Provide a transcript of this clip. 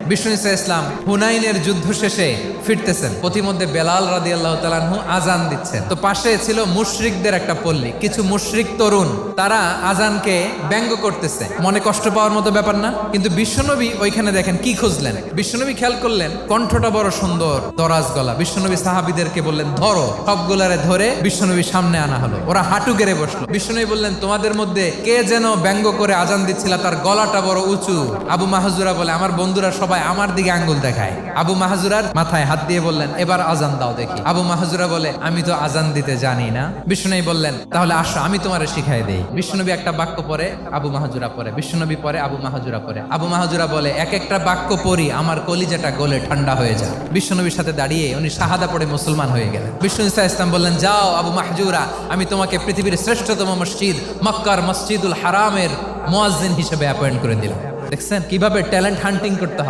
বিষ্ণু ঈসা ইসলাম হুনাইনের যুদ্ধ শেষে ফিরতেছেন, পথিমধ্যে বেলাল রাদিয়াল্লাহু তাআলা আনহু আজান দিচ্ছেন। তো পাশে ছিল মুশরিকদের একটা পল্লী, কিছু মুশরিক তরুণ তারা আজানকে ব্যঙ্গ করতেছে। মনে কষ্ট পাওয়ার মতো ব্যাপার না? কিন্তু বিশ্বনবী ওইখানে দেখেন কি খুঁজলেন। বিশ্বনবী খেয়াল করলেন কণ্ঠটা বড় সুন্দর, দরাজ গলা। বিশ্বনবী সাহাবীদেরকে বললেন ধরো, সবগুলারে ধরে বিশ্বনবীর সামনে আনা হলো। ওরা হাঁটু গেড়ে বসলো। বিশ্বনবী বললেন তোমাদের মধ্যে কে যেন ব্যঙ্গ করে আজান দিচ্ছিল, তার গলাটা বড় উঁচু। আবু মাহজুরা বলে আমার বন্ধুরা সবাই আমার দিকে আঙ্গুল দেখায়। আবু মাহজুরার মাথায় হাত দিয়ে বললেন এবার আজান দাও দেখি। আবু মাহজুরা বলে আমি তো আজান দিতে জানি না। বিশ্বনবী বললেন তাহলে আসো আমি তোমারে শিখাই দেই। বিশ্বনবী একটা বাক্য পরে, আবু মাহজুরা পরে, বিশ্বনবী পরে, আবু মাহজুরা পরে। আবু মাহজুরা বলে এক একটা বাক্য পড়ি আমার কলিজাটা গলে ঠান্ডা হয়ে যায়। বিশ্বনবীর সাথে দাঁড়িয়ে উনি শাহাদা পড়ে মুসলমান হয়ে গেলেন। বিষ্ণু ঈসা ইসলাম বললেন যাও আবু মাহজুরা, আমি তোমাকে পৃথিবীর শ্রেষ্ঠতম মসজিদ মক্কার মসজিদুল হারামের মুয়াজ্জিন হিসেবে অ্যাপয়েন্ট করে দিলাম। দেখছেন কিভাবে ট্যালেন্ট হান্টিং করতে হয়।